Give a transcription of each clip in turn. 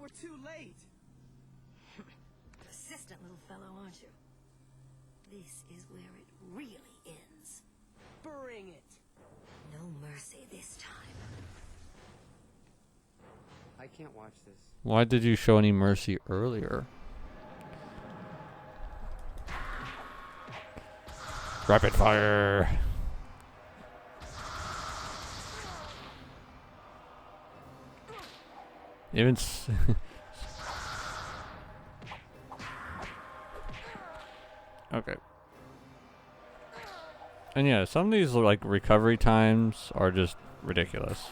We're too late. Persistent little fellow, aren't you? This is where it really ends. Bring it. No mercy this time. I can't watch this. Why did you show any mercy earlier? Rapid fire. Even okay. And yeah, some of these like recovery times are just ridiculous.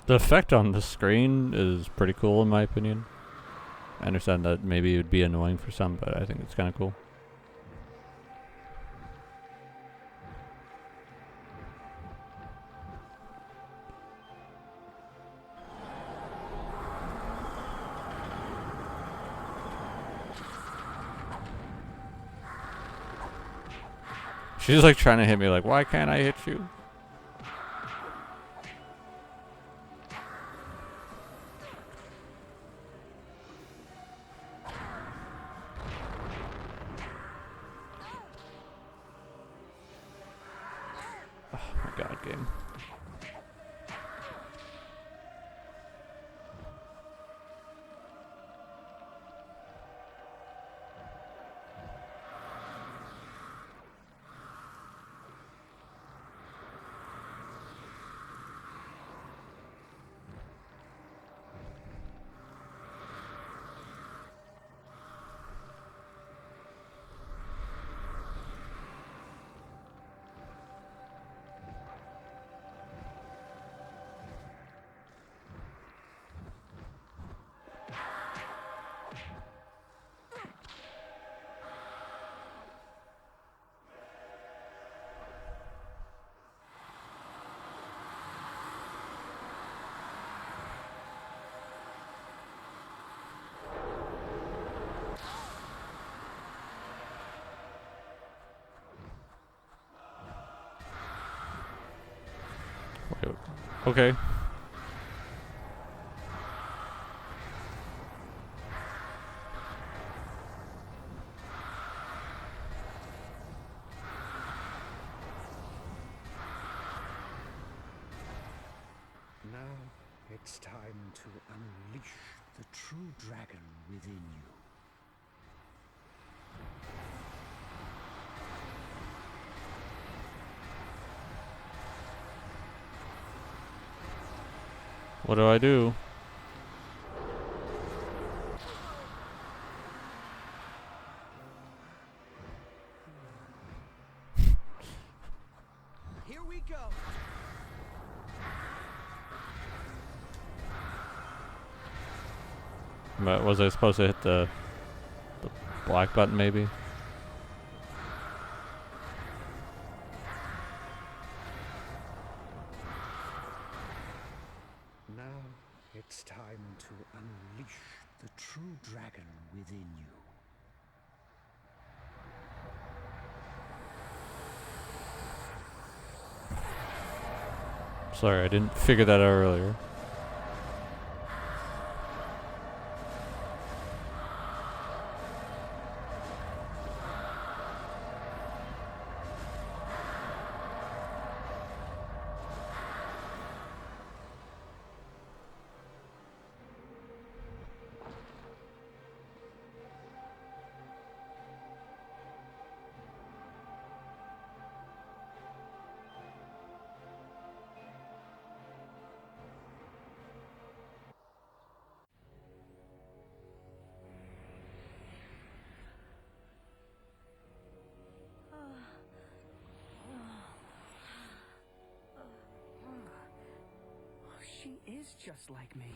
The effect on the screen is pretty cool in my opinion. I understand that maybe it would be annoying for some, but I think it's kind of cool. She's like trying to hit me like, why can't I hit you? Game. Okay. Now it's time to unleash the true dragon within you. What do I do? Here we go. But was I supposed to hit the black button maybe? Now it's time to unleash the true dragon within you. Sorry, I didn't figure that out earlier. is just like me.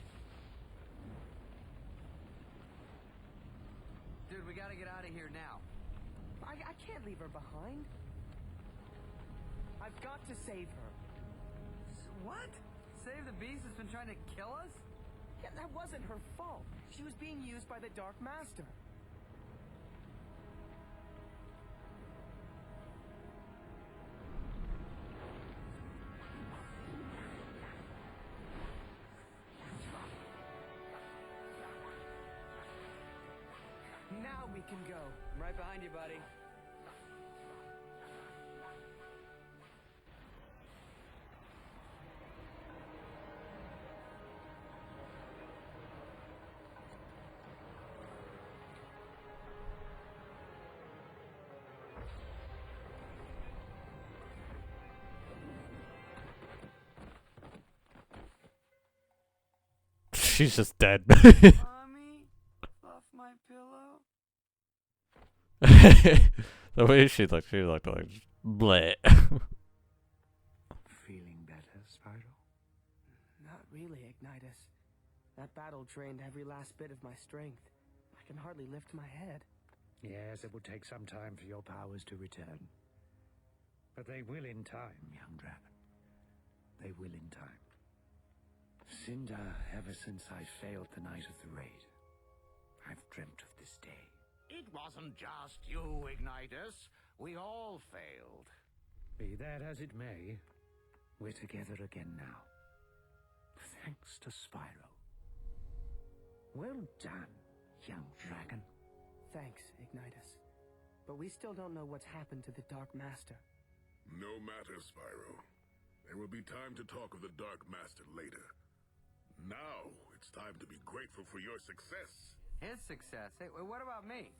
Dude, we gotta get out of here now. I can't leave her behind. I've got to save her. What? Save the beast that's been trying to kill us? Yeah, that wasn't her fault. She was being used by the Dark Master. Now we can go. I'm right behind you, buddy. She's just dead. Mommy, fluff my pillow. The way she looked like bleh. Feeling better, Spyro? Not really, Ignitus. That battle drained every last bit of my strength. I can hardly lift my head. Yes, it will take some time for your powers to return. But they will in time, young dragon. They will in time. Cinder, ever since I failed the night of the raid, I've dreamt of this day. It wasn't just you, Ignitus. We all failed. Be that as it may, we're together again now. Thanks to Spyro. Well done, young dragon. Thanks, Ignitus. But we still don't know what's happened to the Dark Master. No matter, Spyro. There will be time to talk of the Dark Master later. Now, it's time to be grateful for your success. His success. Hey, what about me?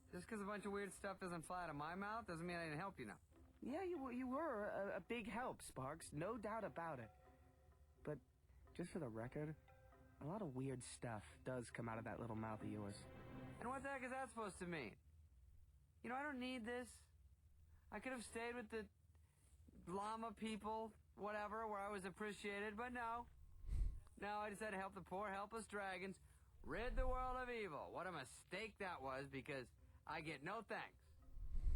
Just because a bunch of weird stuff doesn't fly out of my mouth doesn't mean I didn't help you now. Yeah, you were a big help, Sparks. No doubt about it. But, just for the record, a lot of weird stuff does come out of that little mouth of yours. And what the heck is that supposed to mean? You know, I don't need this. I could have stayed with the llama people, whatever, where I was appreciated, but no. No, I decided to help the poor, helpless dragons rid the world of evil. What a mistake that was, because I get no thanks.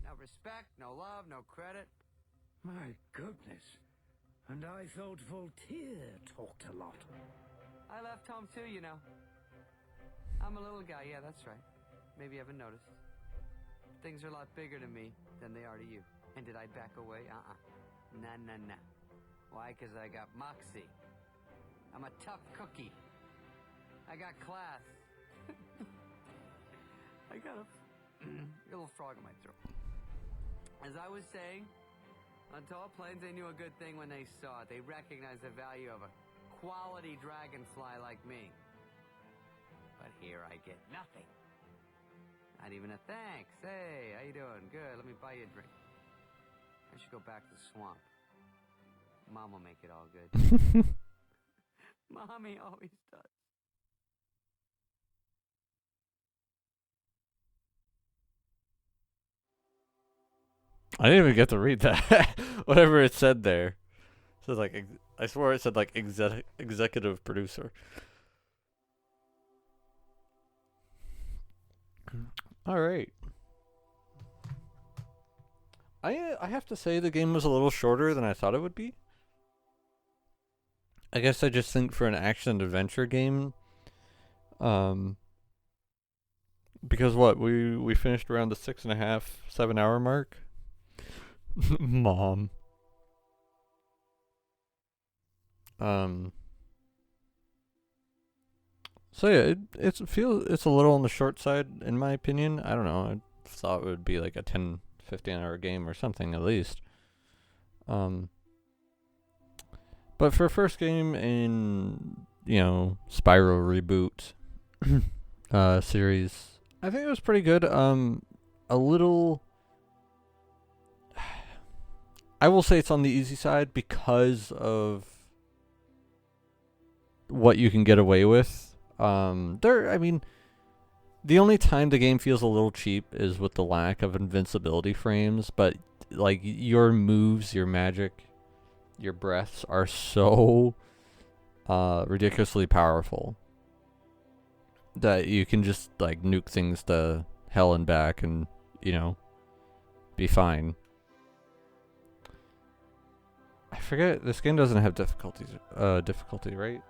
No respect, no love, no credit. My goodness. And I thought Voltaire talked a lot. I left home too, you know. I'm a little guy, yeah, that's right. Maybe you haven't noticed. Things are a lot bigger to me than they are to you. And did I back away? Nah. Why? Because I got moxie. I'm a tough cookie. I got class. I got a little frog in my throat. As I was saying, on tall plains they knew a good thing when they saw it. They recognized the value of a quality dragonfly like me. But here I get nothing. Not even a thanks. Hey, how you doing? Good, let me buy you a drink. I should go back to the swamp. Mom will make it all good. Mommy always does. I didn't even get to read that. Whatever it said there. It said like I swore it said like executive producer. All right. I have to say the game was a little shorter than I thought it would be. I guess I just think for an action adventure game, because what we finished around the 6.5, 7 hour mark. Mom. So yeah, it's a little on the short side in my opinion. I don't know. I thought it would be like a 10, 15 hour game or something at least. But for a first game in, Spyro reboot series, I think it was pretty good. A little, I will say it's on the easy side because of what you can get away with. The only time the game feels a little cheap is with the lack of invincibility frames, but like your moves, your magic, your breaths are so ridiculously powerful. That you can just like nuke things to hell and back and, you know, be fine. I forget, this game doesn't have difficulty, right?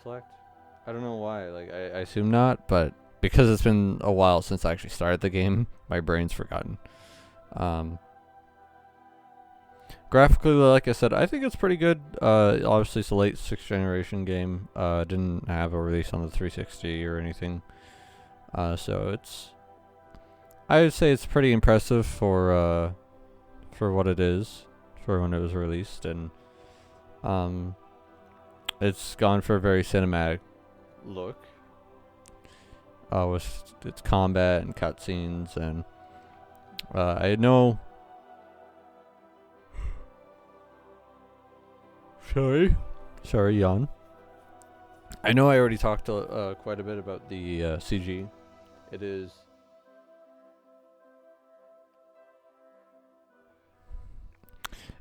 Select? I don't know why, like, I assume not, but because it's been a while since I actually started the game, my brain's forgotten. Graphically, like I said, I think it's pretty good. Obviously it's a late 6th generation game. Didn't have a release on the 360 or anything. So it's, I would say it's pretty impressive for what it is, for when it was released, and it's gone for a very cinematic look. With its combat and cutscenes, and I know. Sorry, yawn. I know I already talked quite a bit about the CG. It is.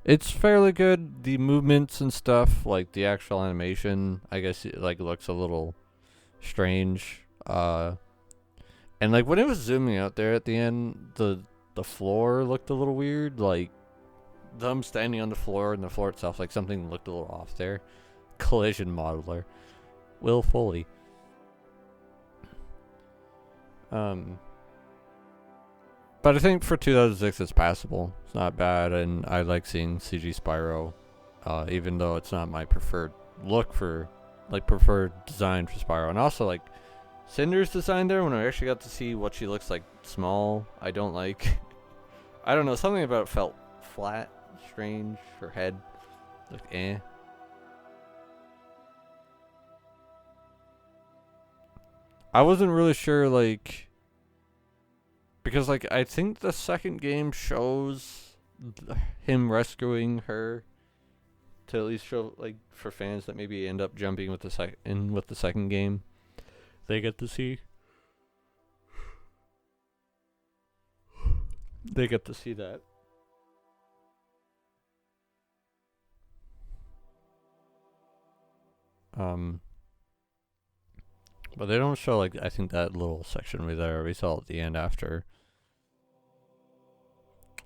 It's fairly good. The movements and stuff, like the actual animation, I guess it like looks a little strange. And like when it was zooming out there at the end, the floor looked a little weird. Like them standing on the floor and the floor itself, like something looked a little off there. Collision modeler, Will Foley. But I think for 2006 it's passable. It's not bad, and I like seeing CG Spyro, even though it's not my preferred look for, like, preferred design for Spyro. And also, like, Cinder's design there, when I actually got to see what she looks like small, I don't like. I don't know, something about it felt flat, strange, her head, like, eh. I wasn't really sure, like, because, like, I think the second game shows him rescuing her to at least show, like, for fans that maybe end up jumping with the second game, they get to see. They get to see that. But they don't show, like, I think that little section we saw at the end after.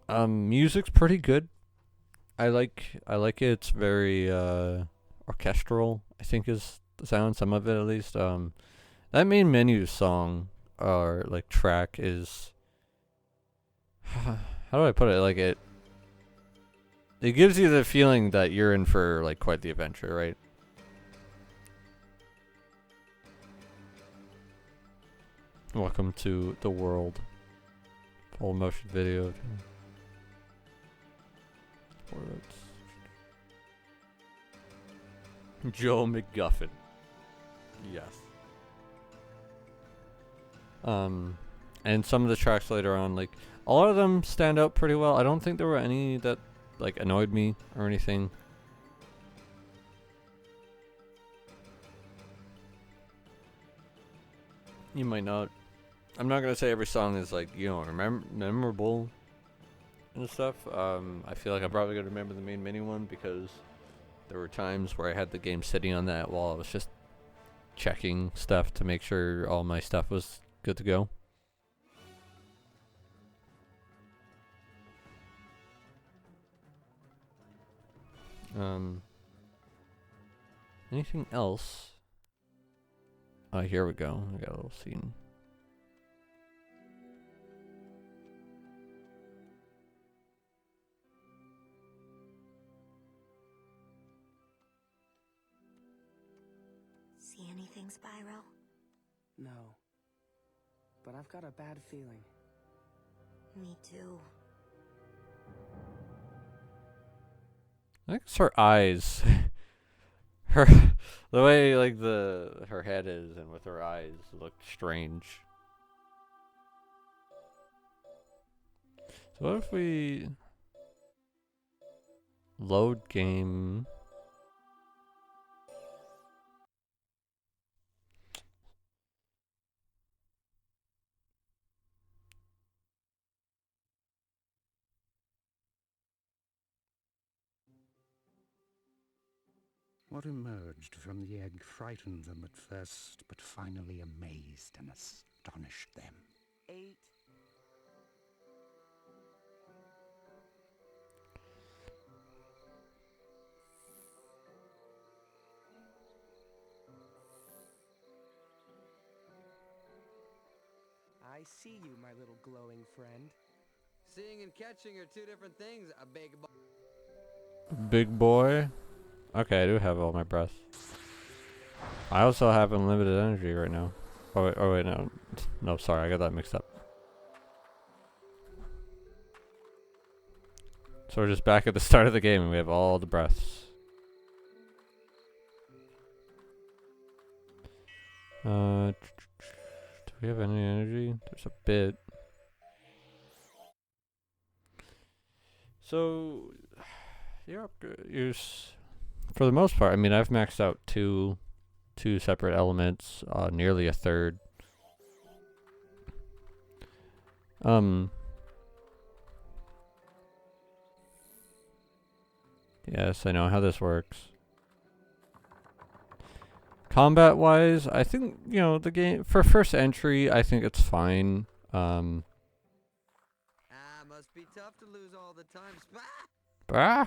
Music's pretty good. I like it. It's very orchestral, I think is the sound, some of it at least. That main menu song or like track is how do I put it? Like it gives you the feeling that you're in for like quite the adventure, right? Welcome to the world. Full motion video. Joe McGuffin. Yes. And some of the tracks later on, like, a lot of them stand out pretty well. I don't think there were any that, like, annoyed me or anything. You might not. I'm not gonna say every song is, like, you know, memorable and stuff. I feel like I'm probably gonna remember the main menu one because there were times where I had the game sitting on that while I was just checking stuff to make sure all my stuff was good to go. Anything else? Here we go. I got a little scene. See anything, Spyro? No. But I've got a bad feeling. Me too. I think it's her eyes. The way like her head is and with her eyes look strange. So what if we load game? What emerged from the egg frightened them at first, but finally amazed and astonished them. 8. I see you, my little glowing friend. Seeing and catching are two different things, a big boy. Big boy. Okay, I do have all my breaths. I also have unlimited energy right now. Oh wait, no. No, sorry, I got that mixed up. So we're just back at the start of the game and we have all the breaths. Do we have any energy? There's a bit. So, for the most part, I mean, I've maxed out two separate elements, nearly a third. Yes, I know how this works. Combat wise, I think, you know, the game for first entry, I think it's fine. Must be tough to lose all the time. Bah!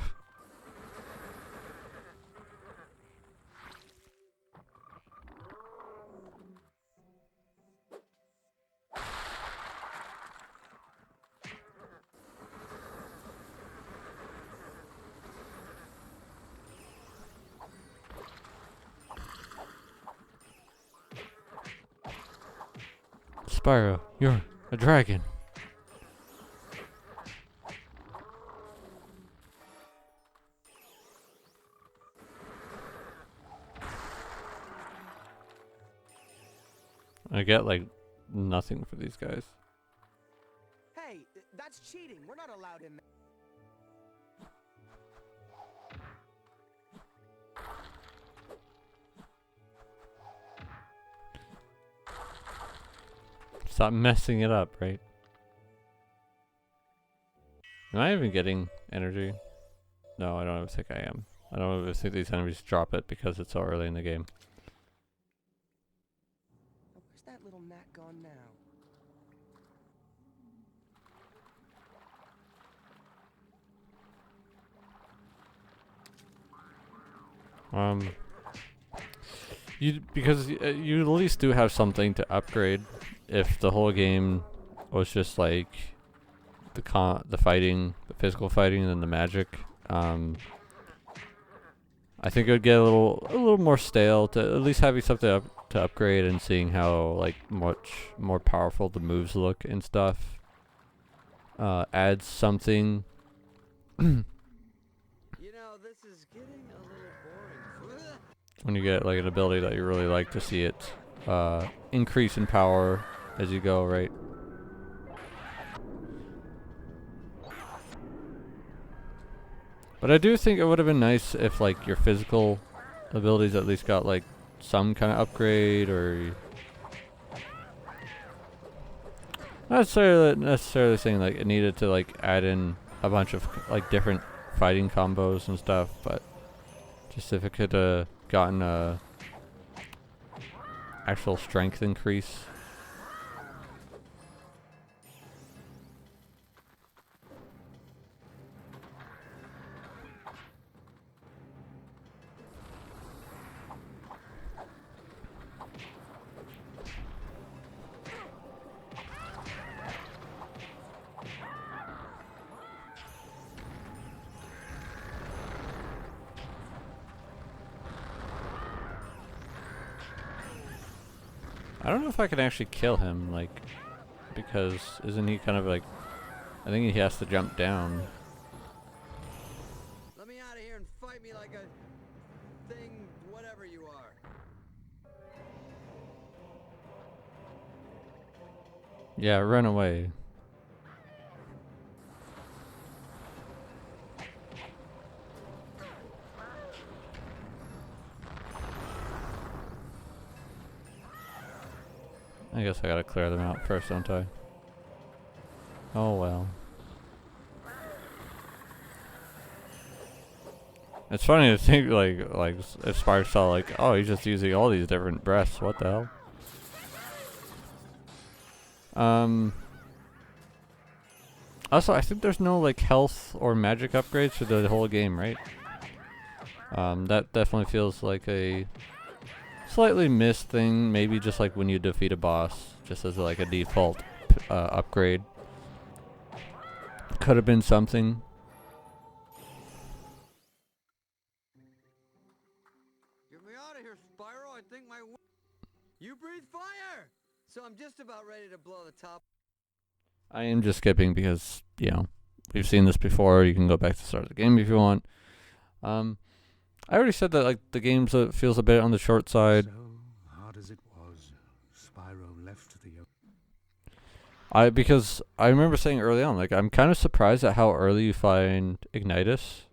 Spyro, you're a dragon. I get like nothing for these guys. Hey, that's cheating. We're not allowed in. Stop messing it up, right? Am I even getting energy? No, I don't think I am. I don't even think these enemies drop it because it's so early in the game. Where's that little gnat gone now? Because you at least do have something to upgrade. If the whole game was just like the fighting, the physical fighting, and then the magic, I think it would get a little more stale. To at least having something to upgrade and seeing how like much more powerful the moves look and stuff adds something. When you get like an ability that you really like, to see it increase in power as you go, right? But I do think it would have been nice if like your physical abilities at least got like some kind of upgrade, or not necessarily saying like it needed to like add in a bunch of like different fighting combos and stuff, but just if it could gotten a actual strength increase. I don't know if I can actually kill him, like, because isn't he kind of like, I think he has to jump down. Let me out of here and fight me like a thing, whatever you are. Yeah, run away. I guess I gotta clear them out first, don't I? Oh well. It's funny to think like if Spyro saw like, oh, he's just using all these different breaths. What the hell? Also, I think there's no like health or magic upgrades for the whole game, right? That definitely feels like a slightly missed thing. Maybe just like when you defeat a boss, just as like a default upgrade. Could have been something. Get me out of here, Spyro. I think my... You breathe fire! So I'm just about ready to blow the top. I am just skipping because, you know, we've seen this before. You can go back to the start of the game if you want. I already said that like the game feels a bit on the short side. So hard as it was, Spyro left the... Because I remember saying early on, like, I'm kind of surprised at how early you find Ignitus.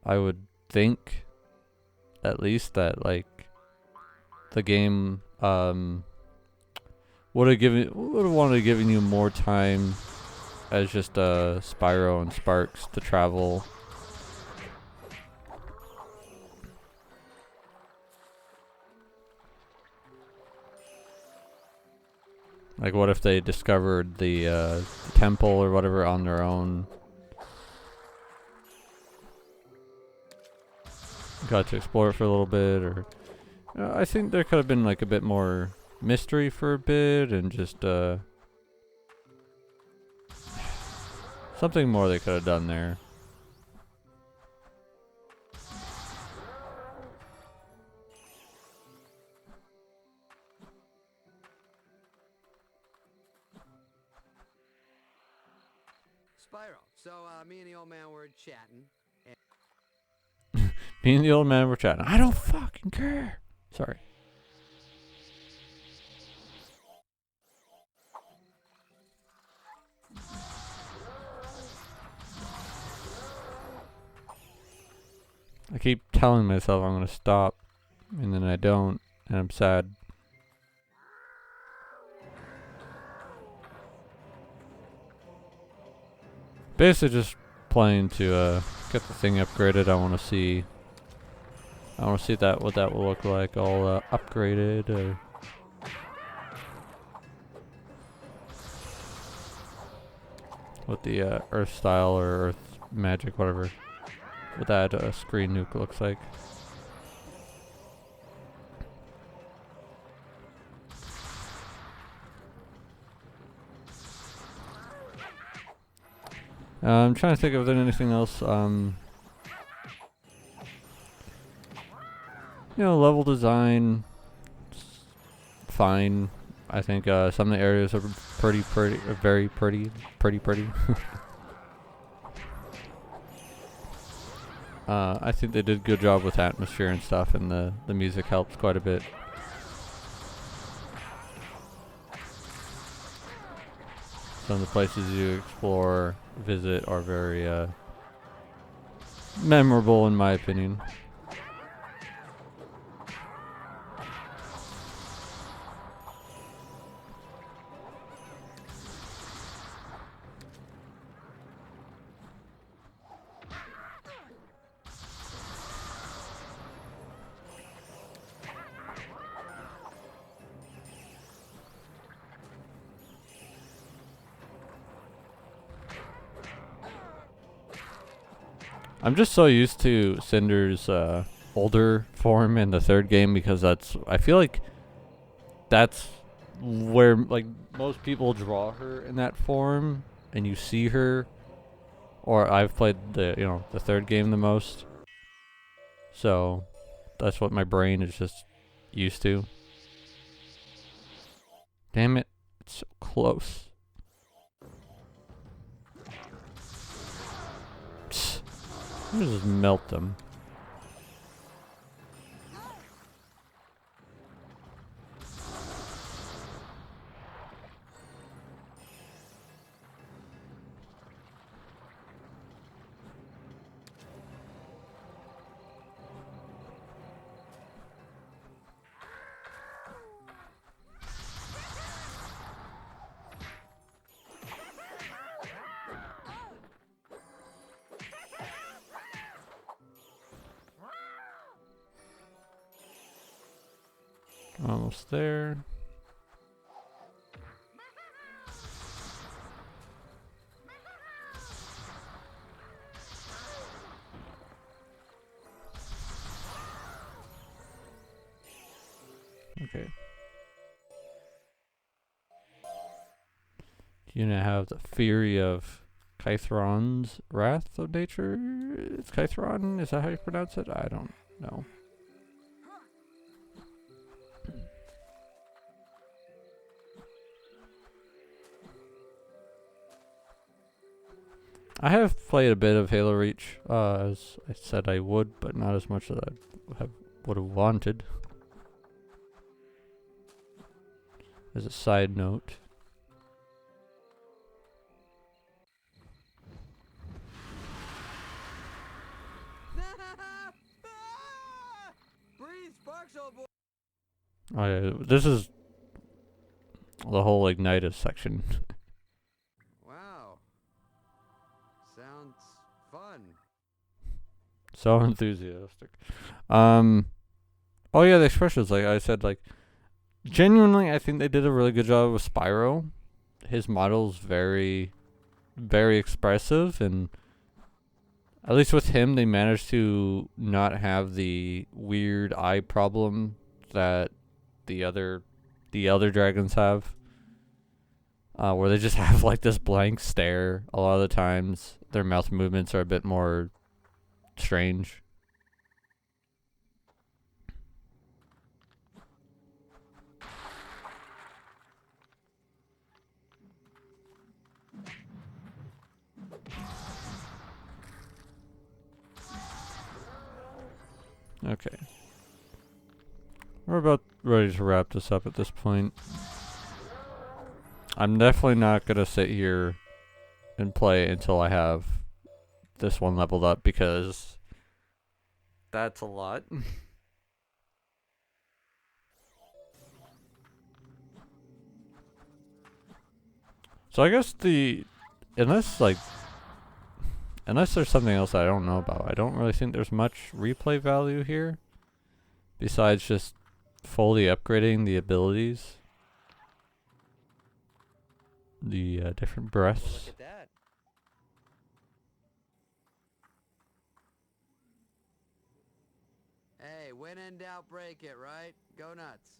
I would think, at least, that like the game would have wanted to give you more time as just Spyro and Sparks to travel. Like, what if they discovered the temple or whatever on their own? Got to explore it for a little bit, or I think there could have been like a bit more mystery for a bit, and just something more they could have done there. Spyro, so me and the old man were chatting. Me and the old man were chatting. I don't fucking care. Sorry. I keep telling myself I'm gonna stop, and then I don't, and I'm sad. Basically just playing to get the thing upgraded. I want to see that what that will look like all upgraded. What the Earth style or Earth magic, whatever, what that screen nuke looks like. I'm trying to think if there's anything else. You know, level design, fine. I think some of the areas are very pretty. I think they did a good job with atmosphere and stuff, and the music helps quite a bit. Some of the places you explore, visit are very memorable in my opinion. I'm just so used to Cinder's older form in the third game, because I feel like that's where like most people draw her in that form, and you see her. Or I've played the third game the most, so that's what my brain is just used to. Damn it, it's so close. Let me just melt them. Almost there. Okay. You now have the Fury of Kythron's Wrath of Nature. It's Kythron? Is that how you pronounce it? I don't know. I have played a bit of Halo Reach, as I said I would, but not as much as I would have wanted. As a side note. Breathe, Sparks, old boy. Oh yeah, this is the whole Ignitus section. Wow. Sounds fun. So enthusiastic. Oh yeah, the expressions, like I said, like genuinely I think they did a really good job with Spyro. His model's very, very expressive, and at least with him they managed to not have the weird eye problem that the other dragons have. Where they just have like this blank stare a lot of the times. Their mouth movements are a bit more strange. Okay. We're about ready to wrap this up at this point. I'm definitely not going to sit here and play until I have this one leveled up, because that's a lot. So I guess unless there's something else I don't know about, I don't really think there's much replay value here besides just fully upgrading the abilities, the different breaths. Look at that. Hey, when in doubt, break it, right? Go nuts.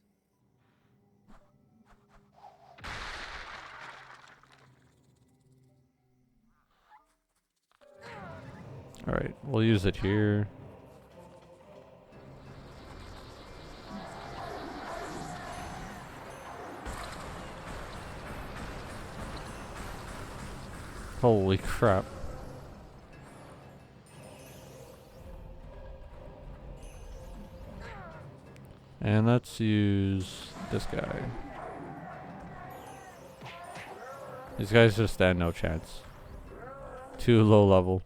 Alright, we'll use it here. Holy crap. And let's use this guy. These guys just stand no chance. Too low level.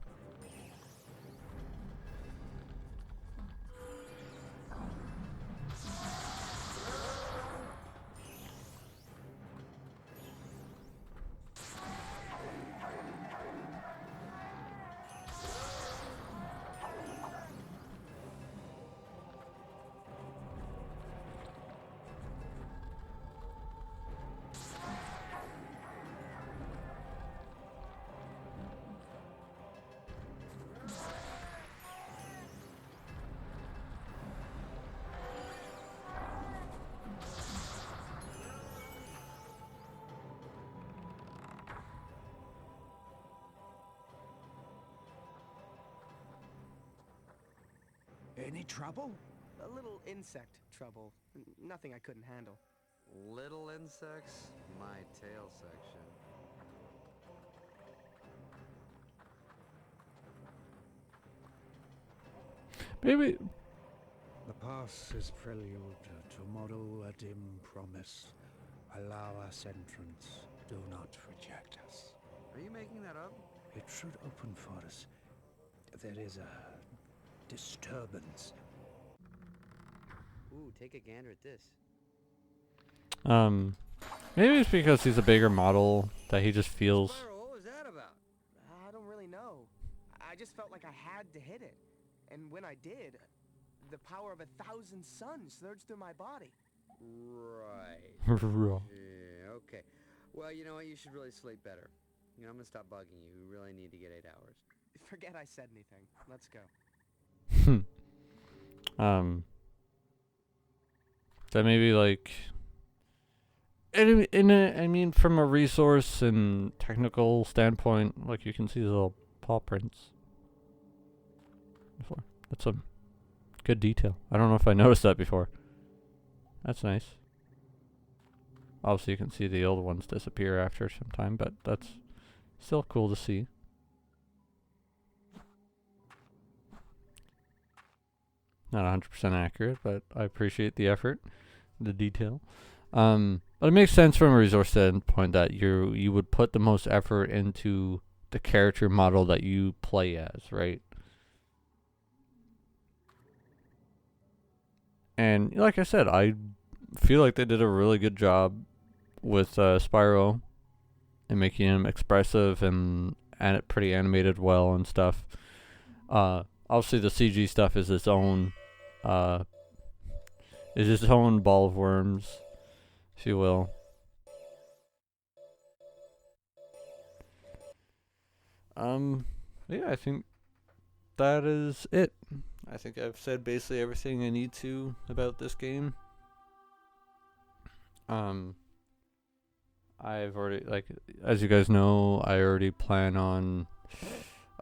Any trouble? A little insect trouble. Nothing I couldn't handle. Little insects, my tail section. Maybe. The past is prelude. Tomorrow a dim promise. Allow us entrance. Do not reject us. Are you making that up? It should open for us. There is a disturbance. Ooh, take a gander at this. Maybe it's because he's a bigger model that he just feels. Spyro, what was that about? I don't really know. I just felt like I had to hit it. And when I did, the power of 1,000 suns surged through my body. Right. Raw. Yeah, okay. Well, you know what? You should really sleep better. You know, I'm gonna stop bugging you. We really need to get 8 hours. Forget I said anything. Let's go. That maybe like, I mean, from a resource and technical standpoint, like you can see the little paw prints. Before, that's a good detail. I don't know if I noticed that before. That's nice. Obviously, you can see the old ones disappear after some time, but that's still cool to see. Not 100% accurate, but I appreciate the effort, the detail. But it makes sense from a resource standpoint that you would put the most effort into the character model that you play as, right? And like I said, I feel like they did a really good job with Spyro and making him expressive and pretty animated well and stuff. Obviously, the CG stuff is its own ball of worms, if you will. Yeah, I think that is it. I think I've said basically everything I need to about this game. I've already, like, as you guys know, I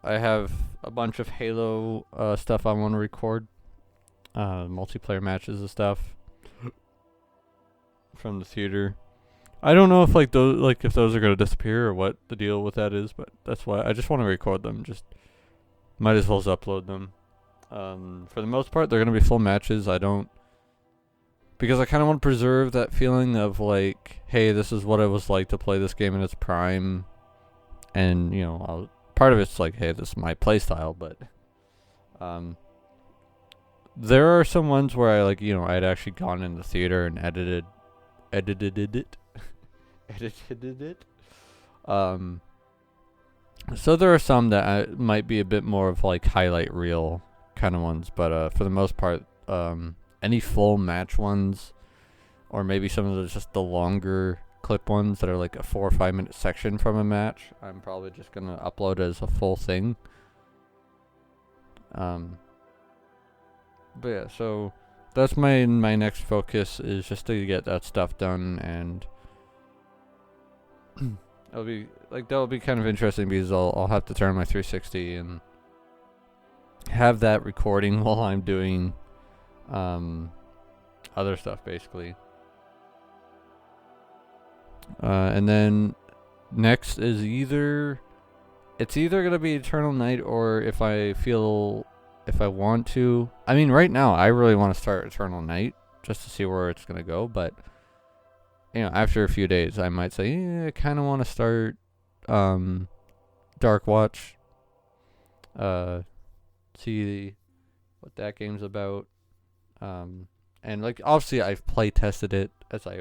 have a bunch of Halo stuff I want to record. Multiplayer matches and stuff from the theater. I don't know if if those are gonna disappear or what the deal with that is, but that's why I just want to record them. Just might as well upload them. For the most part, they're gonna be full matches. Because I kind of want to preserve that feeling of like, hey, this is what it was like to play this game in its prime, and part of it's like, hey, this is my playstyle, but there are some ones where I I'd actually gone in the theater and edited it. So there are some that might be a bit more of like highlight reel kind of ones, but for the most part, any full match ones, or maybe some of just the longer clip ones that are like a 4 or 5 minute section from a match, I'm probably just gonna upload as a full thing. But yeah, so that's my next focus, is just to get that stuff done, and that'll be kind of interesting because I'll have to turn my 360 and have that recording while I'm doing other stuff, basically. And then next is either gonna be Eternal Night, or if I want to. I mean, right now I really want to start Eternal Night just to see where it's gonna go, but after a few days I might say, yeah, I kind of want to start Dark Watch. See what that game's about. And like obviously I've play tested it as I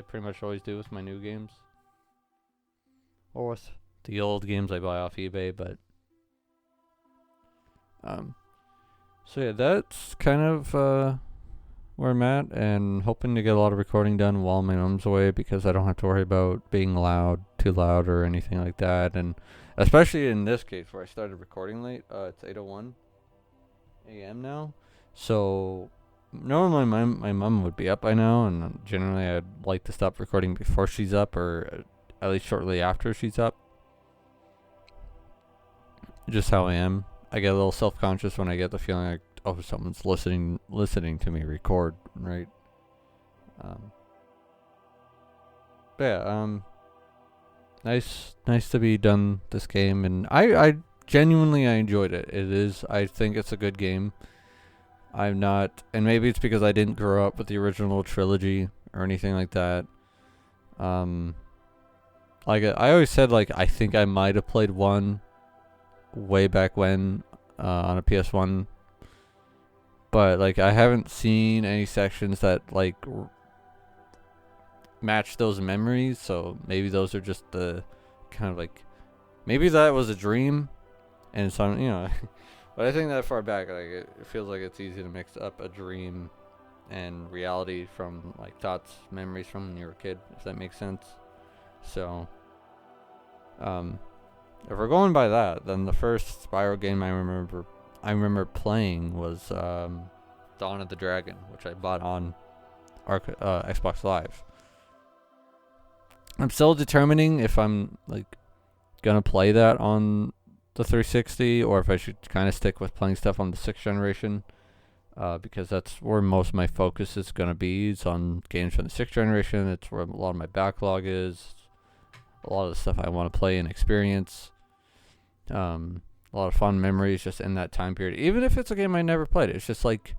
pretty much always do with my new games, or with the old games I buy off eBay, but so yeah, that's kind of where I'm at, and hoping to get a lot of recording done while my mom's away, because I don't have to worry about being too loud or anything like that. And especially in this case where I started recording late, it's 8:01 a.m. now, so normally my mom would be up by now, and generally I'd like to stop recording before she's up, or at least shortly after she's up. Just how I am. I get a little self-conscious when I get the feeling like, oh, someone's listening to me record, right? But yeah, nice to be done this game, and I genuinely enjoyed it. I think it's a good game. I'm not, and maybe it's because I didn't grow up with the original trilogy or anything like that. Like I always said, like I think I might have played one way back when on a PS1, but like I haven't seen any sections that like match those memories. So maybe those are just the kind of like, maybe that was a dream, and some But I think that far back, like it feels like it's easy to mix up a dream and reality from like thoughts, memories from when you were a kid, if that makes sense. So, if we're going by that, then the first Spyro game I remember playing was Dawn of the Dragon, which I bought on Xbox Live. I'm still determining if I'm like gonna play that on the 360 or if I should kind of stick with playing stuff on the 6th generation, because that's where most of my focus is gonna be. It's on games from the 6th generation. It's where a lot of my backlog is. A lot of the stuff I want to play and experience. A lot of fun memories just in that time period. Even if it's a game I never played, it's just like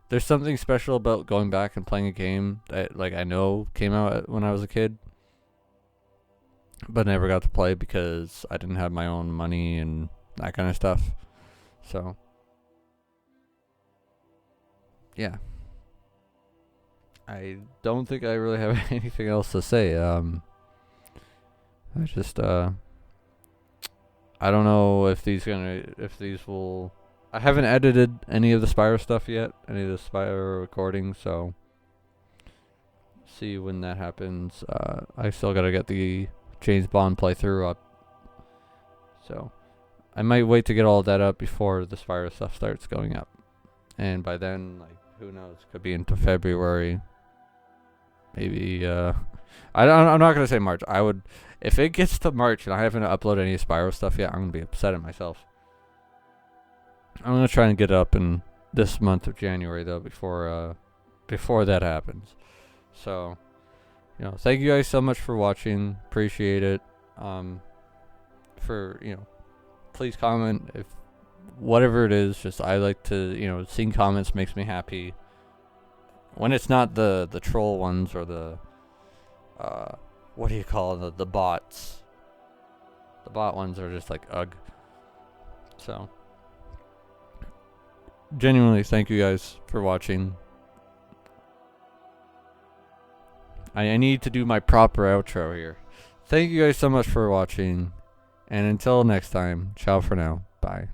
there's something special about going back and playing a game that like I know came out when I was a kid, but never got to play because I didn't have my own money and that kind of stuff. So, yeah. I don't think I really have anything else to say. I just, I don't know if these will, I haven't edited any of the Spyro stuff yet, any of the Spyro recordings, so see when that happens. I still gotta get the James Bond playthrough up, so I might wait to get all that up before the Spyro stuff starts going up, and by then, like, who knows, could be into February, maybe, I'm not gonna say March. I would, if it gets to March and I haven't uploaded any Spyro stuff yet, I'm gonna be upset at myself. I'm gonna try and get it up in this month of January though, before that happens. So, thank you guys so much for watching. Appreciate it. Please comment if whatever it is. Just I like to, seeing comments makes me happy. When it's not the troll ones or the what do you call it? The bots. The bot ones are just like ugh. So, genuinely, thank you guys for watching. I need to do my proper outro here. Thank you guys so much for watching. And until next time, ciao for now. Bye.